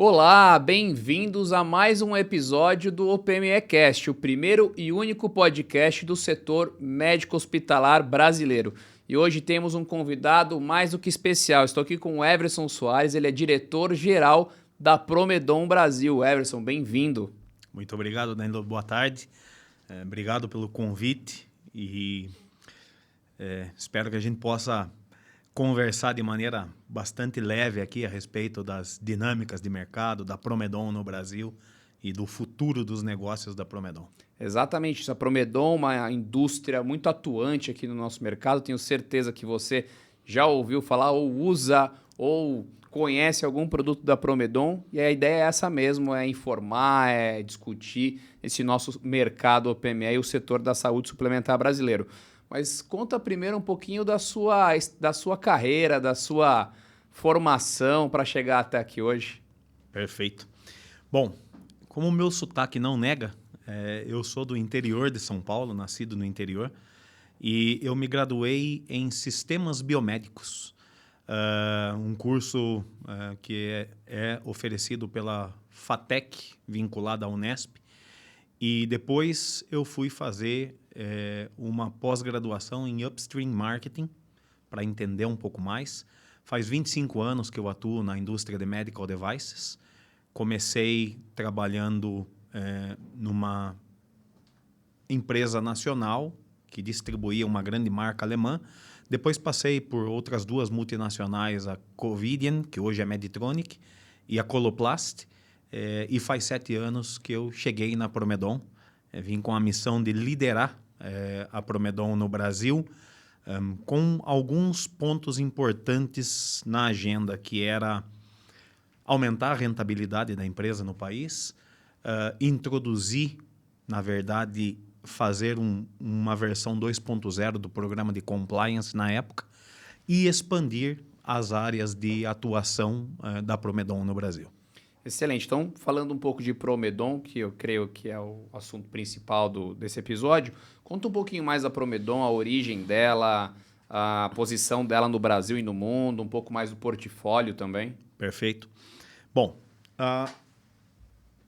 Olá, bem-vindos a mais um episódio do OPMEcast, o primeiro e único podcast do setor médico hospitalar brasileiro. E hoje temos um convidado mais do que especial. Estou aqui com o Everson Soares, ele é diretor-geral da Promedon Brasil. Everson, bem-vindo. Muito obrigado, Danilo. Boa tarde. Obrigado pelo convite e espero que a gente possa conversar de maneira bastante leve aqui a respeito das dinâmicas de mercado, da Promedon no Brasil e do futuro dos negócios da Promedon. Exatamente isso. A Promedon é uma indústria muito atuante aqui no nosso mercado. Tenho certeza que você já ouviu falar ou usa ou conhece algum produto da Promedon. E a ideia é essa mesmo, é informar, é discutir esse nosso mercado OPME e o setor da saúde suplementar brasileiro. Mas conta primeiro um pouquinho da sua carreira, da sua formação para chegar até aqui hoje. Perfeito. Bom, como o meu sotaque não nega, eu sou do interior de São Paulo, nascido no interior, e eu me graduei em Sistemas Biomédicos, um curso que é oferecido pela FATEC, vinculada à Unesp, e depois eu fui fazer uma pós-graduação em Upstream Marketing, para entender um pouco mais. Faz 25 anos que eu atuo na indústria de medical devices. Comecei trabalhando numa empresa nacional que distribuía uma grande marca alemã. Depois passei por outras duas multinacionais, a Covidien, que hoje é Meditronic, e a Coloplast. E faz 7 anos que eu cheguei na Promedon. Vim com a missão de liderar a Promedon no Brasil, com alguns pontos importantes na agenda, que era aumentar a rentabilidade da empresa no país, introduzir, na verdade, fazer uma versão 2.0 do programa de compliance na época e expandir as áreas de atuação da Promedon no Brasil. Excelente. Então, falando um pouco de Promedon, que eu creio que é o assunto principal desse episódio, conta um pouquinho mais da Promedon, a origem dela, a posição dela no Brasil e no mundo, um pouco mais do portfólio também. Perfeito. Bom, a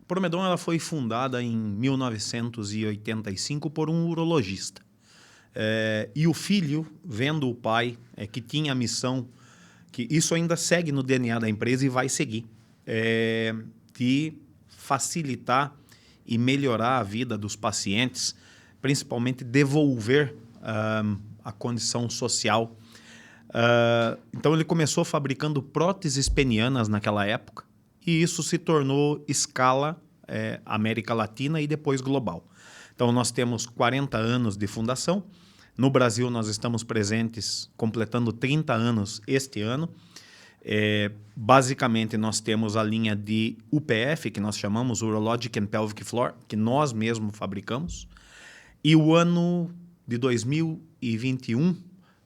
Promedon ela foi fundada em 1985 por um urologista. E o filho, vendo o pai, que tinha a missão, que isso ainda segue no DNA da empresa e vai seguir, de facilitar e melhorar a vida dos pacientes, principalmente devolver a condição social. Então ele começou fabricando próteses penianas naquela época e isso se tornou escala América Latina e depois global. Então nós temos 40 anos de fundação. No Brasil nós estamos presentes, completando 30 anos este ano. Basicamente nós temos a linha de UPF, que nós chamamos Urologic and Pelvic Floor, que nós mesmos fabricamos. E o ano de 2021,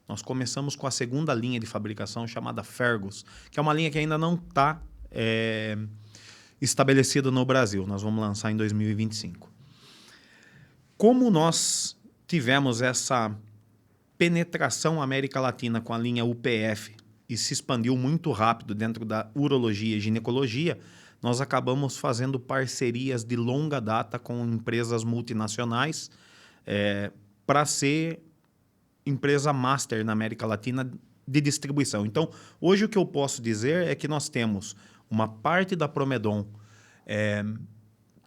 nós começamos com a segunda linha de fabricação chamada Fergus, que é uma linha que ainda não está estabelecida no Brasil. Nós vamos lançar em 2025. Como nós tivemos essa penetração América Latina com a linha UPF e se expandiu muito rápido dentro da urologia e ginecologia, nós acabamos fazendo parcerias de longa data com empresas multinacionais para ser empresa master na América Latina de distribuição. Então, hoje o que eu posso dizer é que nós temos uma parte da Promedon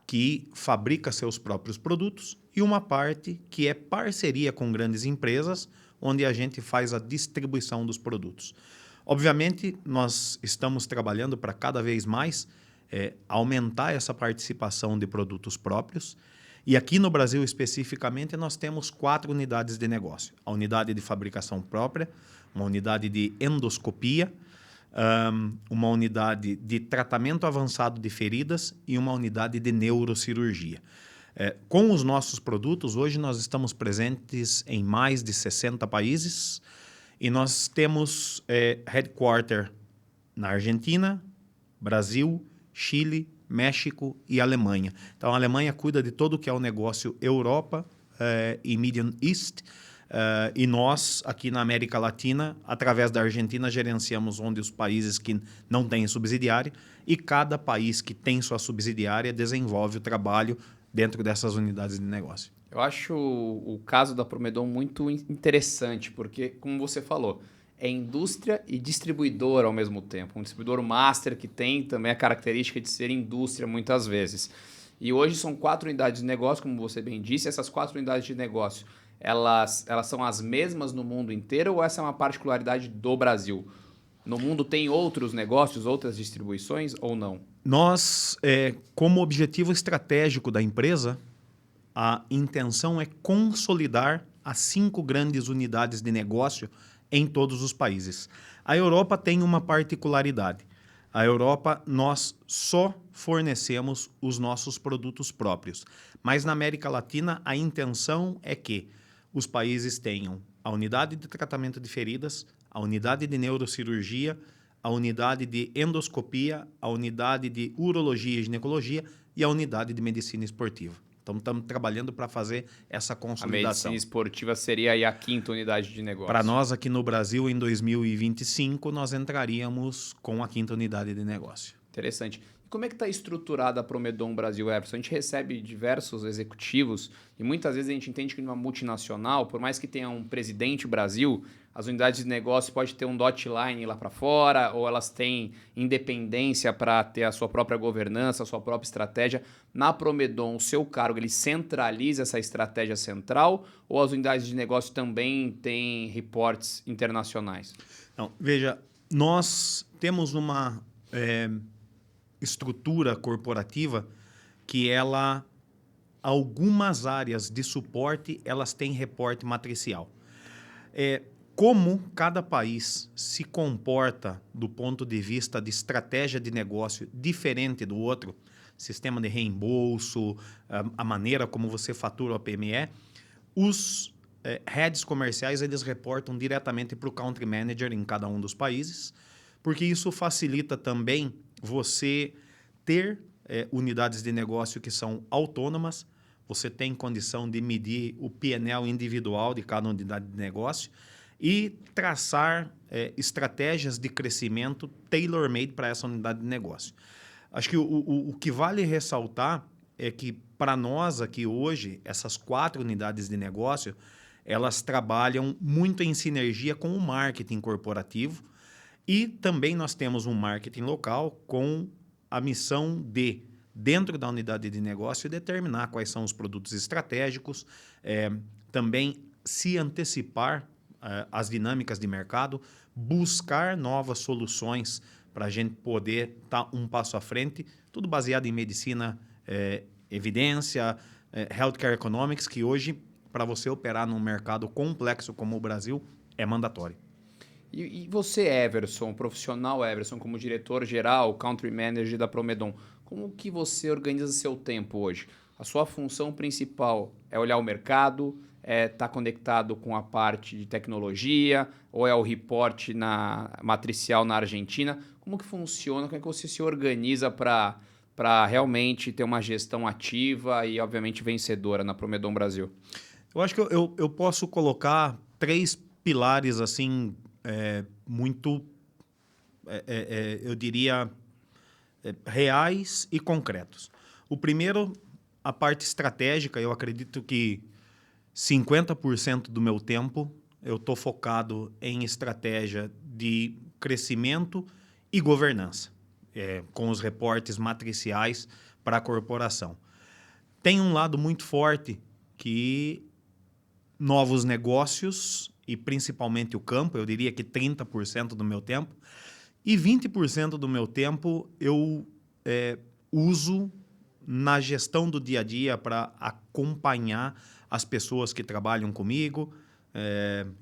que fabrica seus próprios produtos e uma parte que é parceria com grandes empresas, onde a gente faz a distribuição dos produtos. Obviamente, nós estamos trabalhando para cada vez mais aumentar essa participação de produtos próprios. E aqui no Brasil, especificamente, nós temos 4 unidades de negócio. A unidade de fabricação própria, uma unidade de endoscopia, uma unidade de tratamento avançado de feridas e uma unidade de neurocirurgia. Com os nossos produtos, hoje nós estamos presentes em mais de 60 países e nós temos headquarter na Argentina, Brasil, Chile, México e Alemanha. Então, a Alemanha cuida de todo o que é o negócio Europa e Middle East. E nós, aqui na América Latina, através da Argentina, gerenciamos onde os países que não têm subsidiária, e cada país que tem sua subsidiária desenvolve o trabalho dentro dessas unidades de negócio. Eu acho o caso da Promedon muito interessante, porque, como você falou, é indústria e distribuidor ao mesmo tempo. Um distribuidor master que tem também a característica de ser indústria muitas vezes. E hoje são 4 unidades de negócio, como você bem disse. Essas 4 unidades de negócio, elas são as mesmas no mundo inteiro ou essa é uma particularidade do Brasil? No mundo tem outros negócios, outras distribuições ou não? Nós, como objetivo estratégico da empresa, a intenção é consolidar as 5 grandes unidades de negócio em todos os países. A Europa tem uma particularidade. A Europa, nós só fornecemos os nossos produtos próprios. Mas na América Latina, a intenção é que os países tenham a unidade de tratamento de feridas, a unidade de neurocirurgia, a unidade de endoscopia, a unidade de urologia e ginecologia e a unidade de medicina esportiva. Então, estamos trabalhando para fazer essa consolidação. A medicina esportiva seria aí a 5ª unidade de negócio. Para nós, aqui no Brasil, em 2025, nós entraríamos com a 5ª unidade de negócio. Interessante. E como é que está estruturada a Promedon Brasil, Everson? A gente recebe diversos executivos e muitas vezes a gente entende que numa multinacional, por mais que tenha um presidente Brasil, as unidades de negócio podem ter um dotline lá para fora ou elas têm independência para ter a sua própria governança, a sua própria estratégia. Na Promedon, o seu cargo, ele centraliza essa estratégia central ou as unidades de negócio também têm reportes internacionais? Então, veja, nós temos uma estrutura corporativa que algumas áreas de suporte, elas têm reporte matricial. Como cada país se comporta do ponto de vista de estratégia de negócio diferente do outro, sistema de reembolso, a maneira como você fatura o PME, os heads comerciais eles reportam diretamente para o country manager em cada um dos países, porque isso facilita também você ter unidades de negócio que são autônomas, você tem condição de medir o P&L individual de cada unidade de negócio e traçar estratégias de crescimento tailor-made para essa unidade de negócio. Acho que o que vale ressaltar é que, para nós aqui hoje, essas 4 unidades de negócio, elas trabalham muito em sinergia com o marketing corporativo e também nós temos um marketing local com a missão de, dentro da unidade de negócio, determinar quais são os produtos estratégicos, também se antecipar as dinâmicas de mercado, buscar novas soluções para a gente poder estar um passo à frente, tudo baseado em medicina, evidência, healthcare economics, que hoje, para você operar num mercado complexo como o Brasil, é mandatório. E você, Everson, profissional Everson, como diretor-geral, country manager da Promedon, como que você organiza seu tempo hoje? A sua função principal é olhar o mercado, tá conectado com a parte de tecnologia, ou é o report matricial na Argentina? Como que funciona? Como é que você se organiza para realmente ter uma gestão ativa e, obviamente, vencedora na Promedon Brasil? Eu acho que eu posso colocar 3 pilares assim muito, eu diria, reais e concretos. O primeiro, a parte estratégica. Eu acredito que 50% do meu tempo eu estou focado em estratégia de crescimento e governança, com os reportes matriciais para a corporação. Tem um lado muito forte que novos negócios e principalmente o campo, eu diria que 30% do meu tempo, e 20% do meu tempo eu uso na gestão do dia a dia para acompanhar as pessoas que trabalham comigo.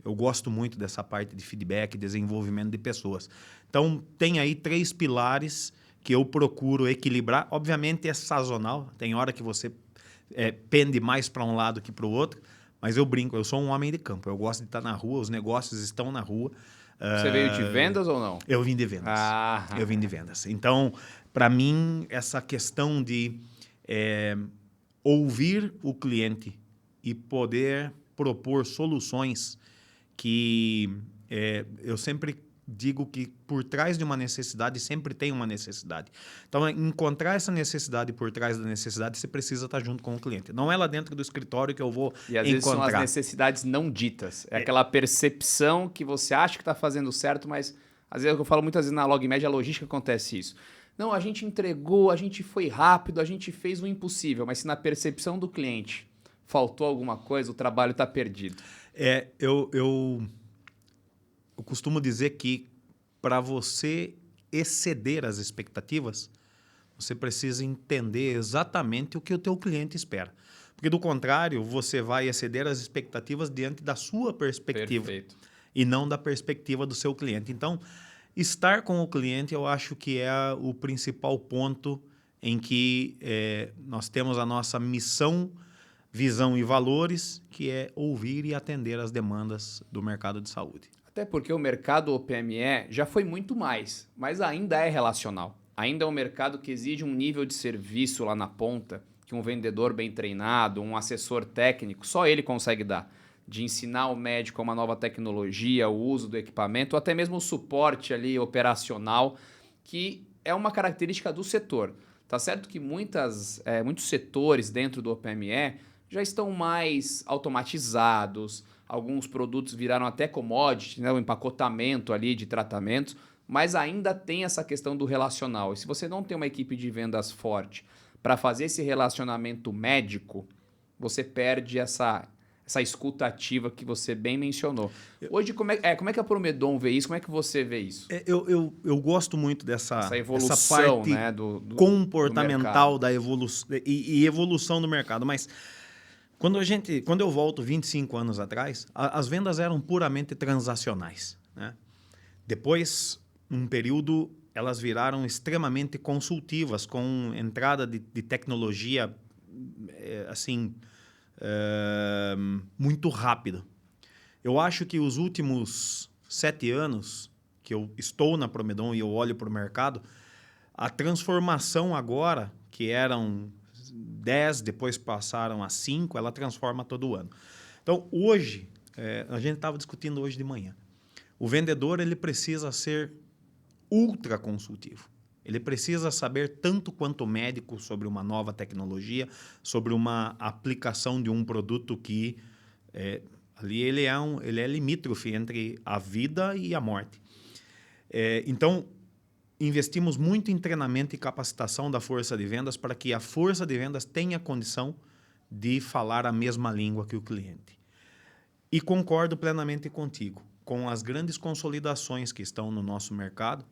Eu gosto muito dessa parte de feedback, desenvolvimento de pessoas. Então, tem aí 3 pilares que eu procuro equilibrar. Obviamente, é sazonal. Tem hora que você pende mais para um lado que para o outro. Mas eu brinco, eu sou um homem de campo. Eu gosto de estar na rua, os negócios estão na rua. Você veio de vendas ou não? Eu vim de vendas. Eu vim de vendas. Então, para mim, essa questão de ouvir o cliente e poder propor soluções que eu sempre digo que por trás de uma necessidade sempre tem uma necessidade. Então, encontrar essa necessidade por trás da necessidade, você precisa estar junto com o cliente. Não é lá dentro do escritório que eu vou E às encontrar. vezes são as necessidades não ditas. É aquela percepção que você acha que está fazendo certo, mas às vezes eu falo muitas vezes na LogMed, a logística acontece isso. Não, a gente entregou, a gente foi rápido, a gente fez o impossível, mas se na percepção do cliente faltou alguma coisa, o trabalho está perdido. Eu costumo dizer que para você exceder as expectativas, você precisa entender exatamente o que o teu cliente espera. Porque, do contrário, você vai exceder as expectativas diante da sua perspectiva. Perfeito. E não da perspectiva do seu cliente. Então, estar com o cliente, eu acho que é o principal ponto em que nós temos a nossa missão, visão e valores, que é ouvir e atender as demandas do mercado de saúde. Até porque o mercado OPME já foi muito mais, mas ainda é relacional. Ainda é um mercado que exige um nível de serviço lá na ponta, que um vendedor bem treinado, um assessor técnico, só ele consegue dar. De ensinar o médico uma nova tecnologia, o uso do equipamento, ou até mesmo o suporte ali operacional, que é uma característica do setor. Tá certo que muitos setores dentro do OPME já estão mais automatizados, alguns produtos viraram até commodity, né, o empacotamento ali de tratamentos, mas ainda tem essa questão do relacional. E se você não tem uma equipe de vendas forte para fazer esse relacionamento médico, você perde essa escuta ativa que você bem mencionou. Hoje, como é que a Promedon vê isso? Como é que você vê isso? Eu gosto muito Essa evolução, essa parte, né, comportamental da evolução e evolução do mercado. Mas quando eu volto 25 anos atrás, as vendas eram puramente transacionais, né? Depois, num período, elas viraram extremamente consultivas, com entrada de tecnologia muito rápida. Eu acho que os últimos 7 anos que eu estou na Promedon e eu olho para o mercado, a transformação agora, que eram 10, depois passaram a 5, ela transforma todo ano. Então, hoje, a gente estava discutindo hoje de manhã, o vendedor ele precisa ser ultra consultivo. Ele precisa saber tanto quanto o médico sobre uma nova tecnologia, sobre uma aplicação de um produto que ali ele é limítrofe entre a vida e a morte. Então, investimos muito em treinamento e capacitação da força de vendas para que a força de vendas tenha condição de falar a mesma língua que o cliente. E concordo plenamente contigo. Com as grandes consolidações que estão no nosso mercado,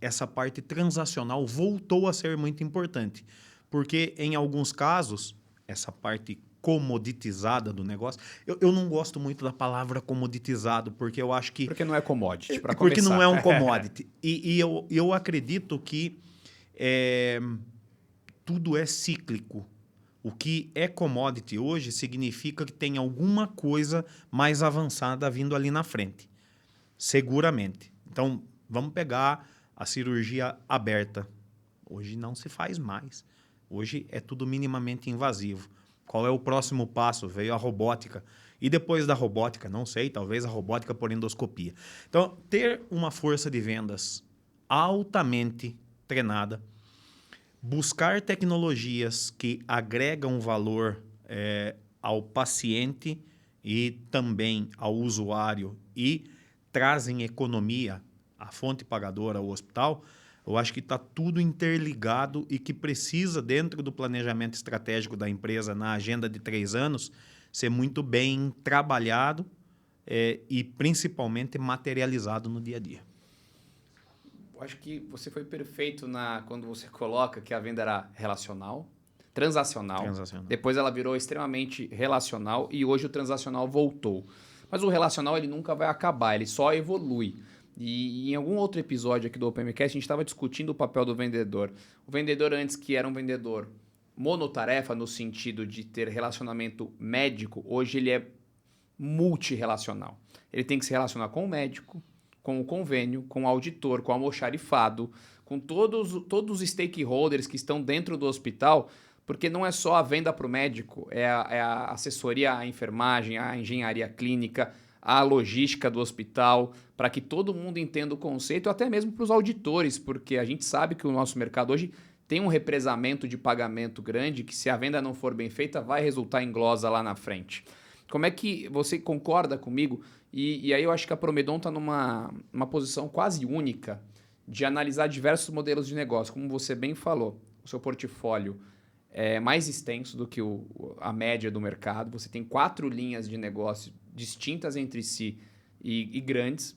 essa parte transacional voltou a ser muito importante. Porque, em alguns casos, essa parte comoditizada do negócio... Eu não gosto muito da palavra comoditizado, porque eu acho que... Porque não é commodity, para Porque começar. não é um commodity. E eu acredito que tudo é cíclico. O que é commodity hoje significa que tem alguma coisa mais avançada vindo ali na frente. Seguramente. Então, vamos pegar a cirurgia aberta. Hoje não se faz mais. Hoje é tudo minimamente invasivo. Qual é o próximo passo? Veio a robótica. E depois da robótica, não sei, talvez a robótica por endoscopia. Então, ter uma força de vendas altamente treinada, buscar tecnologias que agregam valor ao paciente e também ao usuário e trazem economia à fonte pagadora, ao hospital, eu acho que está tudo interligado e que precisa, dentro do planejamento estratégico da empresa, na agenda de 3 anos, ser muito bem trabalhado e principalmente materializado no dia a dia. Eu acho que você foi perfeito quando você coloca que a venda era transacional. Depois ela virou extremamente relacional e hoje o transacional voltou. Mas o relacional ele nunca vai acabar, ele só evolui. E em algum outro episódio aqui do OPMcast, a gente estava discutindo o papel do vendedor. O vendedor antes, que era um vendedor monotarefa, no sentido de ter relacionamento médico, hoje ele é multirrelacional. Ele tem que se relacionar com o médico, com o convênio, com o auditor, com o almoxarifado, com todos os stakeholders que estão dentro do hospital, Porque não é só a venda para o médico, é a assessoria à enfermagem, à engenharia clínica, à logística do hospital, para que todo mundo entenda o conceito, até mesmo para os auditores, porque a gente sabe que o nosso mercado hoje tem um represamento de pagamento grande, que se a venda não for bem feita, vai resultar em glosa lá na frente. Como é que você concorda comigo? E aí eu acho que a Promedon está numa posição quase única de analisar diversos modelos de negócio. Como você bem falou, o seu portfólio é mais extenso do que a média do mercado. Você tem 4 linhas de negócio distintas entre si e grandes.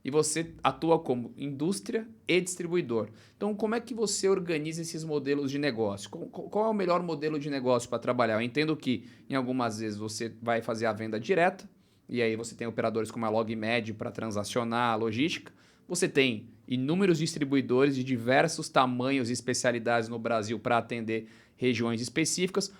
E você atua como indústria e distribuidor. Então, como é que você organiza esses modelos de negócio? Qual é o melhor modelo de negócio para trabalhar? Eu entendo que, em algumas vezes, você vai fazer a venda direta, e aí você tem operadores como a LogMed para transacionar a logística. Você tem inúmeros distribuidores de diversos tamanhos e especialidades no Brasil para atender regiões específicas.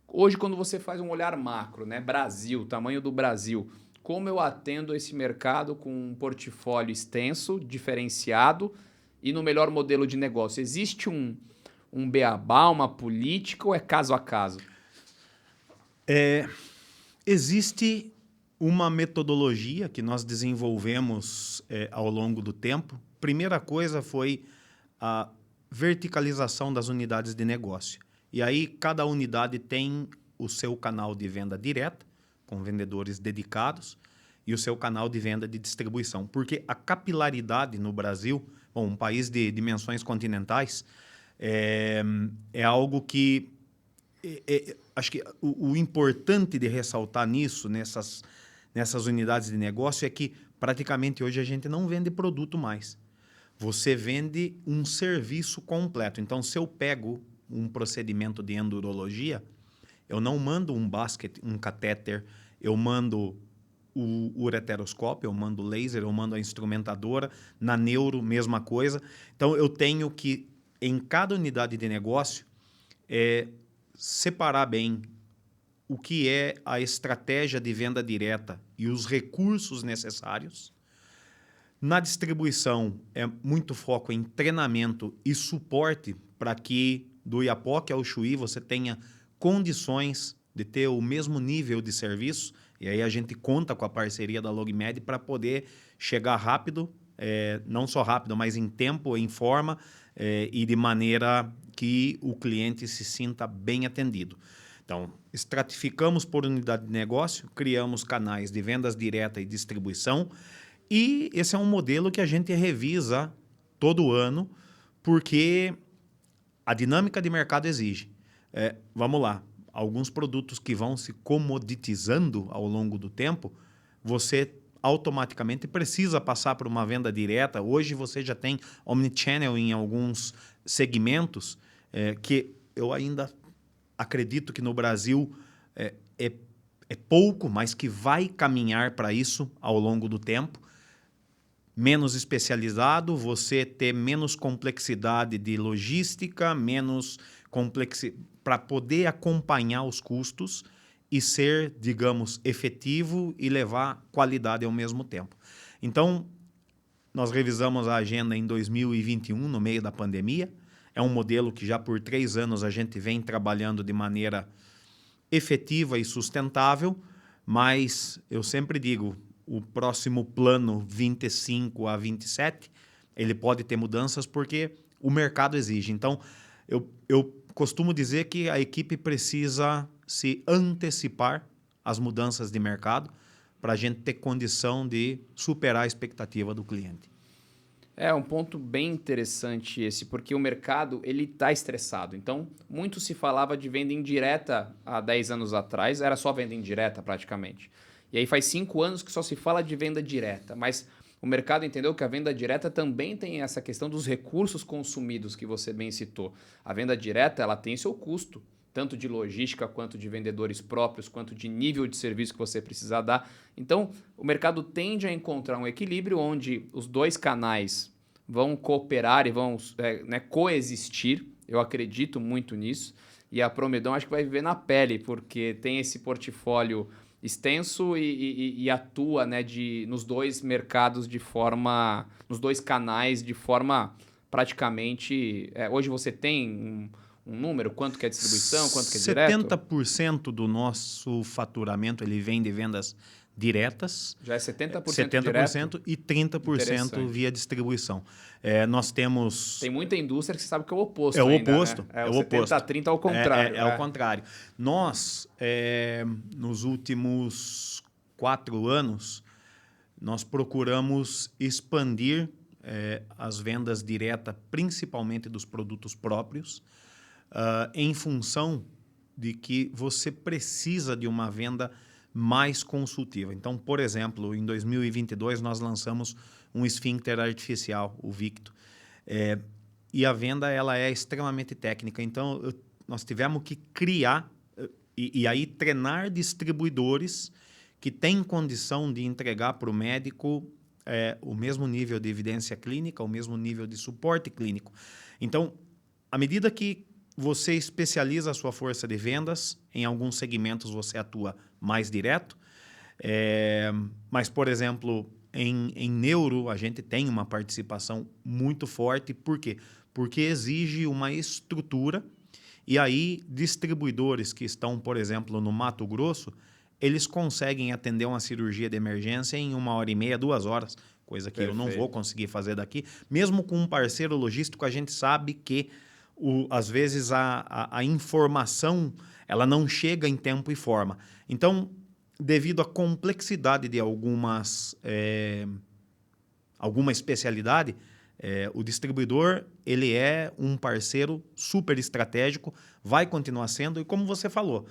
Hoje, quando você faz um olhar macro, né, Brasil, tamanho do Brasil, como eu atendo esse mercado com um portfólio extenso, diferenciado e no melhor modelo de negócio? Existe um beabá, uma política ou é caso a caso? Existe uma metodologia que nós desenvolvemos ao longo do tempo. Primeira coisa foi a verticalização das unidades de negócio. E aí cada unidade tem o seu canal de venda direta, com vendedores dedicados, e o seu canal de venda de distribuição. Porque a capilaridade no Brasil, bom, um país de dimensões continentais, é algo que... acho que o importante de ressaltar nisso, nessas unidades de negócio, é que praticamente hoje a gente não vende produto mais. Você vende um serviço completo. Então, se eu pego um procedimento de endurologia, eu não mando um basket, um catéter, eu mando o ureteroscópio, eu mando laser, eu mando a instrumentadora, na neuro, mesma coisa. Então, eu tenho que, em cada unidade de negócio, separar bem o que é a estratégia de venda direta e os recursos necessários. Na distribuição, é muito foco em treinamento e suporte para que, do Iapoque ao Chuí, você tenha condições de ter o mesmo nível de serviço. E aí a gente conta com a parceria da LogMed para poder chegar rápido, não só rápido, mas em tempo, em forma, e de maneira que o cliente se sinta bem atendido. Então, estratificamos por unidade de negócio, criamos canais de vendas direta e distribuição, e esse é um modelo que a gente revisa todo ano, porque a dinâmica de mercado exige. Vamos lá, alguns produtos que vão se comoditizando ao longo do tempo, você automaticamente precisa passar por uma venda direta. Hoje você já tem omnichannel em alguns segmentos, que eu ainda acredito que no Brasil é pouco, mas que vai caminhar para isso ao longo do tempo. Menos especializado, você ter menos complexidade de logística, menos para poder acompanhar os custos e ser, digamos, efetivo e levar qualidade ao mesmo tempo. Então, nós revisamos a agenda em 2021, no meio da pandemia. É um modelo que já por 3 anos a gente vem trabalhando de maneira efetiva e sustentável, mas eu sempre digo, o próximo plano 25 a 27, ele pode ter mudanças porque o mercado exige. Então, eu costumo dizer que a equipe precisa se antecipar às mudanças de mercado para a gente ter condição de superar a expectativa do cliente. É um ponto bem interessante esse, porque o mercado ele está estressado. Então, muito se falava de venda indireta há 10 anos atrás, era só venda indireta praticamente. E aí faz 5 anos que só se fala de venda direta, mas o mercado entendeu que a venda direta também tem essa questão dos recursos consumidos que você bem citou. A venda direta ela tem seu custo, tanto de logística, quanto de vendedores próprios, quanto de nível de serviço que você precisa dar. Então, o mercado tende a encontrar um equilíbrio onde os dois canais vão cooperar e vão coexistir. Eu acredito muito nisso. E a Promedon acho que vai viver na pele, porque tem esse portfólio extenso e atua nos dois mercados nos dois canais de forma praticamente... hoje você tem um número? Quanto que é distribuição, quanto que é direto? 70% do nosso faturamento ele vem de vendas diretas. Já é 70% 70% direto? e 30% Interessante. via distribuição. Nós temos... Tem muita indústria que você sabe que é o oposto É o ainda, oposto. né? É o o oposto. 70-30 ao contrário. É o contrário. Nós, nos últimos 4 anos, nós procuramos expandir as vendas diretas, principalmente dos produtos próprios, em função de que você precisa de uma venda mais consultiva. Então, por exemplo, em 2022, nós lançamos um esfíncter artificial, o Victo. E a venda ela é extremamente técnica. Então, nós tivemos que criar e aí treinar distribuidores que têm condição de entregar para o médico o mesmo nível de evidência clínica, o mesmo nível de suporte clínico. Então, à medida que você especializa a sua força de vendas, em alguns segmentos você atua mais direto, mas, por exemplo, em neuro, a gente tem uma participação muito forte. Por quê? Porque exige uma estrutura e aí distribuidores que estão, por exemplo, no Mato Grosso, eles conseguem atender uma cirurgia de emergência em 1h30, 2 horas, coisa que eu não vou conseguir fazer daqui. Mesmo com um parceiro logístico, a gente sabe que, às vezes, a informação ela não chega em tempo e forma. Então, devido à complexidade de alguma especialidade, o distribuidor ele é um parceiro super estratégico, vai continuar sendo, e como você falou,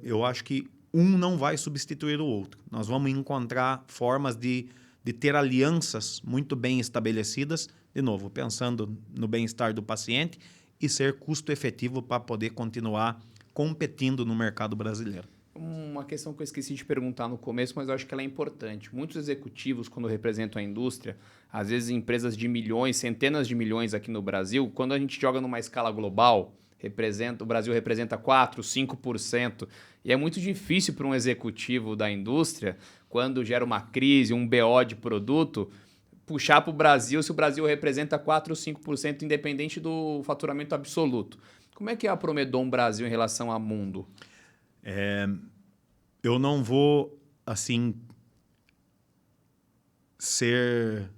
eu acho que um não vai substituir o outro. Nós vamos encontrar formas de ter alianças muito bem estabelecidas, de novo, pensando no bem-estar do paciente e ser custo efetivo para poder continuar competindo no mercado brasileiro. Uma questão que eu esqueci de perguntar no começo, mas eu acho que ela é importante. Muitos executivos, quando representam a indústria, às vezes empresas de milhões, centenas de milhões aqui no Brasil, quando a gente joga numa escala global, o Brasil representa 4%, 5%, e é muito difícil para um executivo da indústria, quando gera uma crise, um BO de produto, puxar para o Brasil se o Brasil representa 4% ou 5%, independente do faturamento absoluto. Como é que é a Promedon Brasil em relação ao mundo? Eu não vou, assim, ser,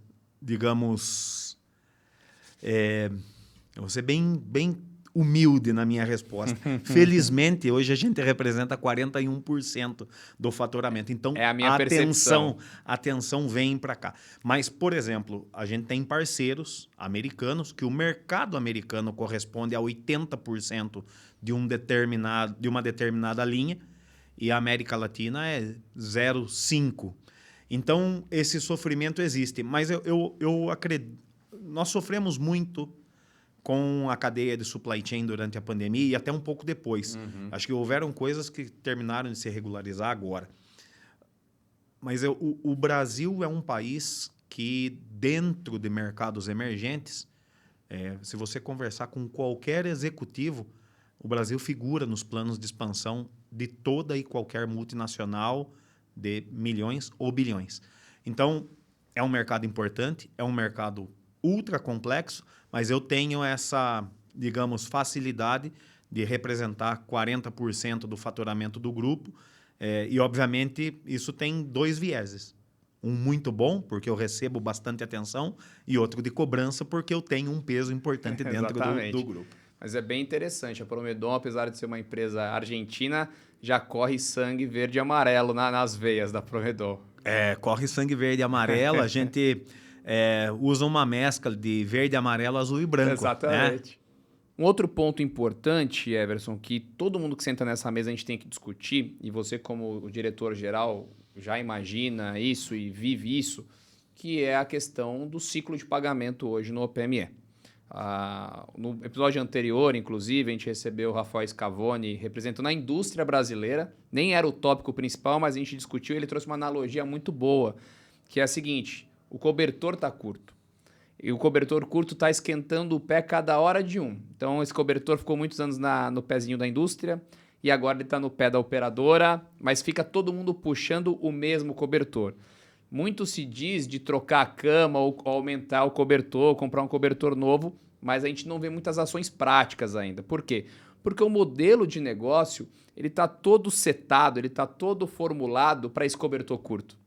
digamos, eu vou ser bem humilde na minha resposta. Felizmente, hoje a gente representa 41% do faturamento. Então, é a minha percepção. A atenção vem para cá. Mas, por exemplo, a gente tem parceiros americanos que o mercado americano corresponde a 80% de uma determinada linha e a América Latina é 0,5%. Então, esse sofrimento existe. Mas eu acredito... Nós sofremos muito com a cadeia de supply chain durante a pandemia e até um pouco depois. Acho que houveram coisas que terminaram de se regularizar agora. Mas o Brasil é um país que, dentro de mercados emergentes, se você conversar com qualquer executivo, o Brasil figura nos planos de expansão de toda e qualquer multinacional de milhões ou bilhões. Então, é um mercado importante, é um mercado ultra complexo, mas eu tenho essa, digamos, facilidade de representar 40% do faturamento do grupo. E, obviamente, isso tem 2 vieses. Um muito bom, porque eu recebo bastante atenção, e outro de cobrança, porque eu tenho um peso importante dentro do grupo. Mas é bem interessante. A Promedon, apesar de ser uma empresa argentina, já corre sangue verde e amarelo nas veias da Promedon. Corre sangue verde e amarelo. A gente usa uma mescla de verde, amarelo, azul e branco. Exatamente. Né? Um outro ponto importante, Everson, que todo mundo que senta nessa mesa a gente tem que discutir, e você como o diretor-geral já imagina isso e vive isso, que é a questão do ciclo de pagamento hoje no OPME. No episódio anterior, inclusive, a gente recebeu o Rafael Scavone representando a indústria brasileira. Nem era o tópico principal, mas a gente discutiu e ele trouxe uma analogia muito boa, que é a seguinte: o cobertor está curto. E o cobertor curto está esquentando o pé cada hora de um. Então, esse cobertor ficou muitos anos no pezinho da indústria e agora ele está no pé da operadora, mas fica todo mundo puxando o mesmo cobertor. Muito se diz de trocar a cama ou aumentar o cobertor, comprar um cobertor novo, mas a gente não vê muitas ações práticas ainda. Por quê? Porque o modelo de negócio ele está todo setado, ele está todo formulado para esse cobertor curto.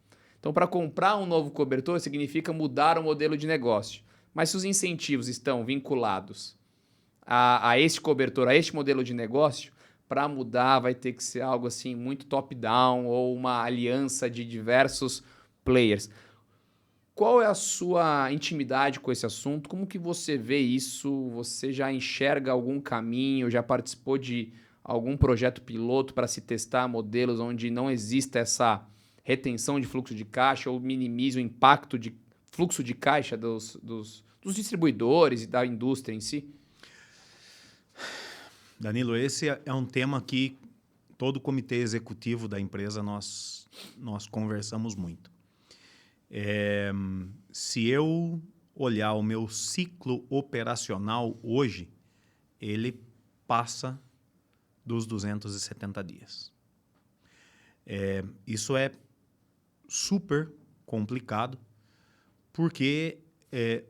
Então, para comprar um novo cobertor significa mudar o modelo de negócio. Mas se os incentivos estão vinculados a este cobertor, a este modelo de negócio, para mudar vai ter que ser algo assim muito top-down ou uma aliança de diversos players. Qual é a sua intimidade com esse assunto? Como que você vê isso? Você já enxerga algum caminho? Já participou de algum projeto piloto para se testar modelos onde não exista essa retenção de fluxo de caixa ou minimize o impacto de fluxo de caixa dos distribuidores e da indústria em si? Danilo, esse é um tema que todo o comitê executivo da empresa nós conversamos muito. Se eu olhar o meu ciclo operacional hoje, ele passa dos 270 dias. Isso é super complicado, porque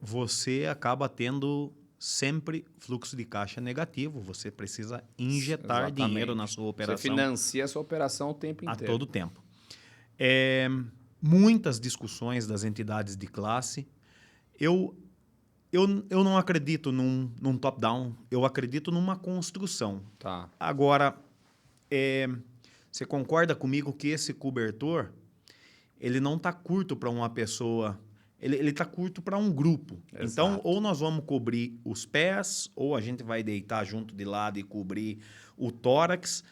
você acaba tendo sempre fluxo de caixa negativo. Você precisa injetar Exatamente. dinheiro na sua operação. Você financia a sua operação o tempo A inteiro. todo tempo. Muitas discussões das entidades de classe. Eu não acredito num top-down, eu acredito numa construção. Tá. Agora, você concorda comigo que esse cobertor ele não está curto para uma pessoa, ele está curto para um grupo. Exato. Então, ou nós vamos cobrir os pés, ou a gente vai deitar junto de lado e cobrir o tórax.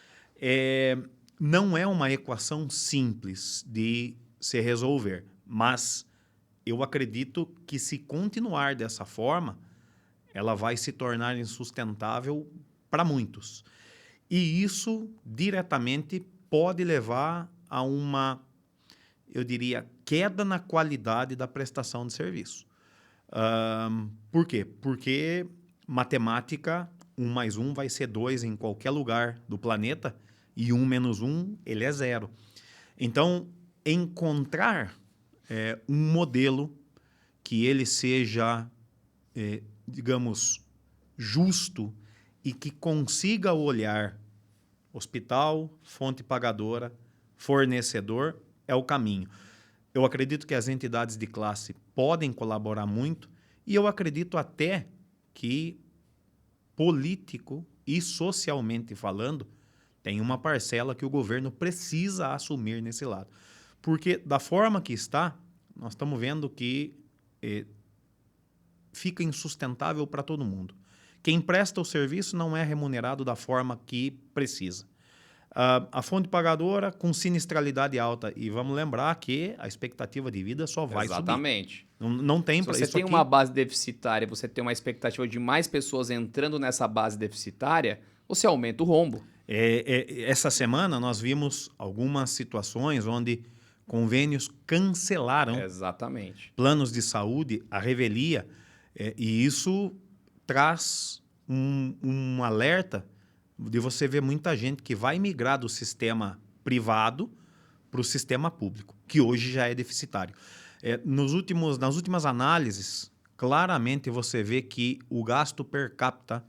Não é uma equação simples de se resolver, mas eu acredito que se continuar dessa forma, ela vai se tornar insustentável para muitos. E isso diretamente pode levar a uma, eu diria, queda na qualidade da prestação de serviço. Por quê? Porque matemática, 1 mais 1 vai ser 2 em qualquer lugar do planeta e 1 menos 1, ele é 0. Então, encontrar um modelo que ele seja, digamos, justo e que consiga olhar hospital, fonte pagadora, fornecedor, é o caminho. Eu acredito que as entidades de classe podem colaborar muito e eu acredito até que, político e socialmente falando, tem uma parcela que o governo precisa assumir nesse lado. Porque, da forma que está, nós estamos vendo que fica insustentável para todo mundo. Quem presta o serviço não é remunerado da forma que precisa. A fonte pagadora com sinistralidade alta. E vamos lembrar que a expectativa de vida só vai subir. Exatamente. Não tem Se para você isso tem aqui. uma base deficitária, você tem uma expectativa de mais pessoas entrando nessa base deficitária, você aumenta o rombo. Essa semana nós vimos algumas situações onde convênios cancelaram Exatamente. planos de saúde, a revelia, e isso traz um alerta de você ver muita gente que vai migrar do sistema privado para o sistema público, que hoje já é deficitário. Nas últimas análises, claramente você vê que o gasto per capita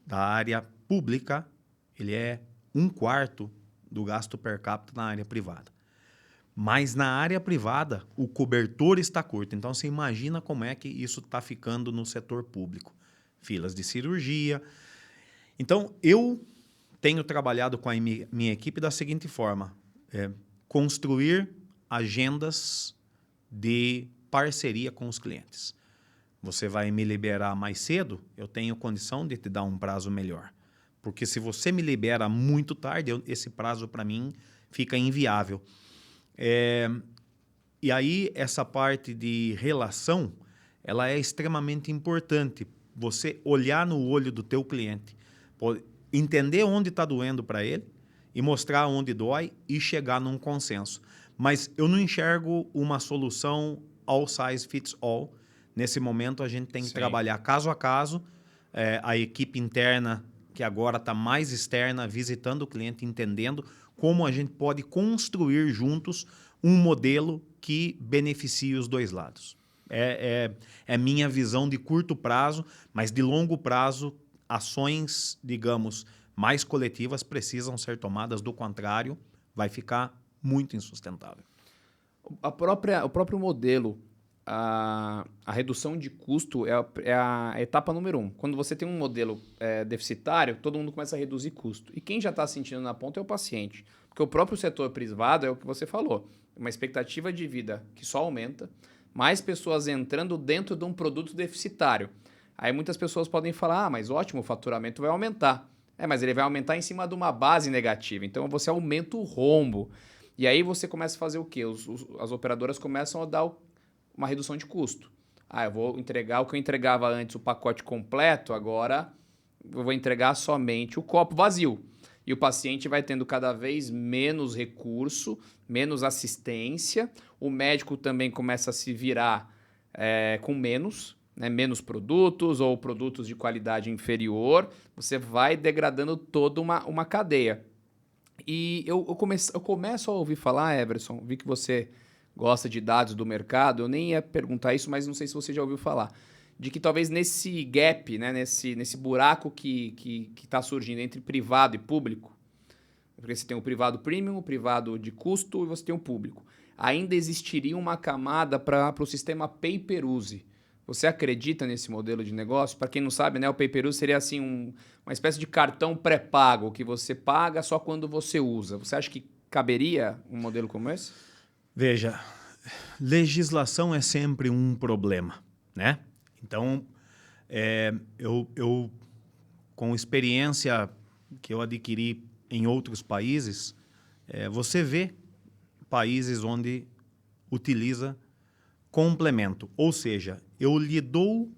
da área pública ele é 1/4 do gasto per capita na área privada. Mas na área privada, o cobertor está curto. Então, você imagina como é que isso está ficando no setor público. Filas de cirurgia. Então, eu tenho trabalhado com a minha equipe da seguinte forma. Construir agendas de parceria com os clientes. Você vai me liberar mais cedo, eu tenho condição de te dar um prazo melhor. Porque se você me libera muito tarde, esse prazo para mim fica inviável. E aí, essa parte de relação, ela é extremamente importante. Você olhar no olho do teu cliente, entender onde está doendo para ele e mostrar onde dói e chegar num consenso. Mas eu não enxergo uma solução all size fits all. Nesse momento, a gente tem que trabalhar caso a caso. A equipe interna, que agora está mais externa, visitando o cliente, entendendo como a gente pode construir juntos um modelo que beneficie os dois lados. É minha visão de curto prazo, mas de longo prazo, ações, digamos, mais coletivas precisam ser tomadas, do contrário, vai ficar muito insustentável. O próprio modelo, a redução de custo é a etapa número 1. Quando você tem um modelo deficitário, todo mundo começa a reduzir custo. E quem já está sentindo na ponta é o paciente. Porque o próprio setor privado é o que você falou. Uma expectativa de vida que só aumenta, mais pessoas entrando dentro de um produto deficitário. Aí muitas pessoas podem falar, mas ótimo, o faturamento vai aumentar. Mas ele vai aumentar em cima de uma base negativa. Então você aumenta o rombo. E aí você começa a fazer o quê? As operadoras começam a dar uma redução de custo. Eu vou entregar o que eu entregava antes, o pacote completo, agora eu vou entregar somente o copo vazio. E o paciente vai tendo cada vez menos recurso, menos assistência. O médico também começa a se virar com menos, né? Menos produtos ou produtos de qualidade inferior. Você vai degradando toda uma cadeia. E eu começo a ouvir falar, Everson, vi que você gosta de dados do mercado, eu nem ia perguntar isso, mas não sei se você já ouviu falar, de que talvez nesse gap, né, nesse buraco que está surgindo entre privado e público, porque você tem o privado premium, o privado de custo e você tem o público, ainda existiria uma camada para o sistema pay-per-use. Você acredita nesse modelo de negócio? Para quem não sabe, né, o pay-per-use seria assim uma espécie de cartão pré-pago que você paga só quando você usa. Você acha que caberia um modelo como esse? Veja, legislação é sempre um problema, né? Então, eu com experiência que eu adquiri em outros países, você vê países onde utiliza complemento, ou seja, eu lhe dou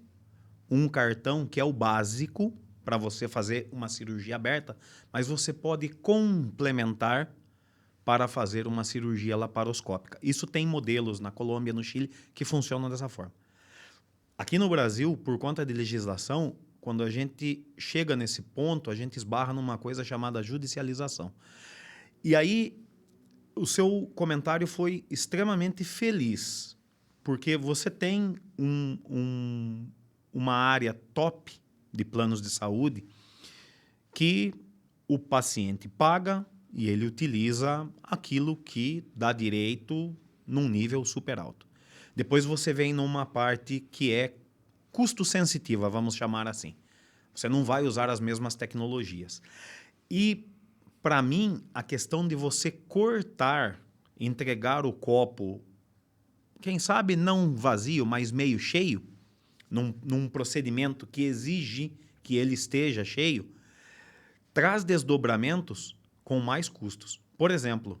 um cartão que é o básico para você fazer uma cirurgia aberta, mas você pode complementar para fazer uma cirurgia laparoscópica. Isso tem modelos na Colômbia, no Chile, que funcionam dessa forma. Aqui no Brasil, por conta de legislação, quando a gente chega nesse ponto, a gente esbarra numa coisa chamada judicialização. E aí, o seu comentário foi extremamente feliz, porque você tem uma área top de planos de saúde que o paciente paga e ele utiliza aquilo que dá direito num nível super alto. Depois você vem numa parte que é custo sensitiva, vamos chamar assim. Você não vai usar as mesmas tecnologias. E, para mim, a questão de você cortar, entregar o copo, quem sabe não vazio, mas meio cheio, num procedimento que exige que ele esteja cheio, traz desdobramentos com mais custos. Por exemplo,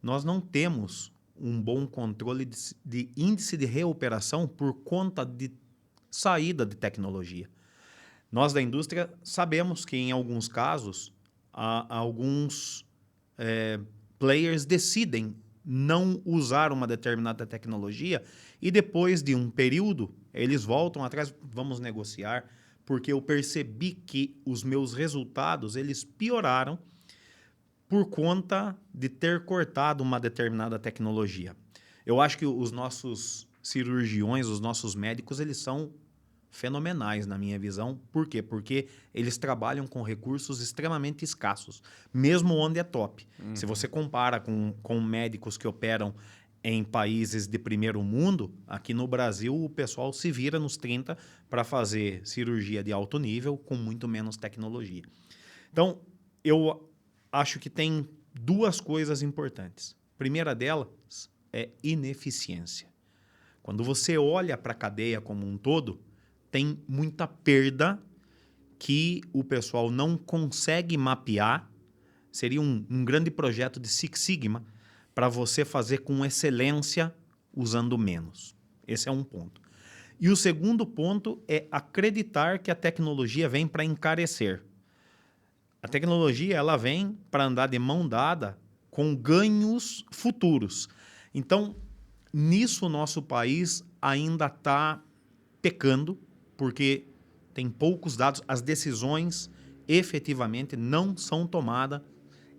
nós não temos um bom controle de índice de reoperação por conta de saída de tecnologia. Nós da indústria sabemos que, em alguns casos, alguns players decidem não usar uma determinada tecnologia e depois de um período eles voltam atrás, vamos negociar, porque eu percebi que os meus resultados eles pioraram por conta de ter cortado uma determinada tecnologia. Eu acho que os nossos cirurgiões, os nossos médicos, eles são fenomenais na minha visão. Por quê? Porque eles trabalham com recursos extremamente escassos, mesmo onde é top. Uhum. Se você compara com médicos que operam em países de primeiro mundo, aqui no Brasil o pessoal se vira nos 30 para fazer cirurgia de alto nível com muito menos tecnologia. Então, eu acho que tem duas coisas importantes. A primeira delas é ineficiência. Quando você olha para a cadeia como um todo, tem muita perda que o pessoal não consegue mapear. Seria um grande projeto de Six Sigma para você fazer com excelência usando menos. Esse é um ponto. E o segundo ponto é acreditar que a tecnologia vem para encarecer. A tecnologia ela vem para andar de mão dada com ganhos futuros. Então, nisso o nosso país ainda está pecando, porque tem poucos dados, as decisões efetivamente não são tomadas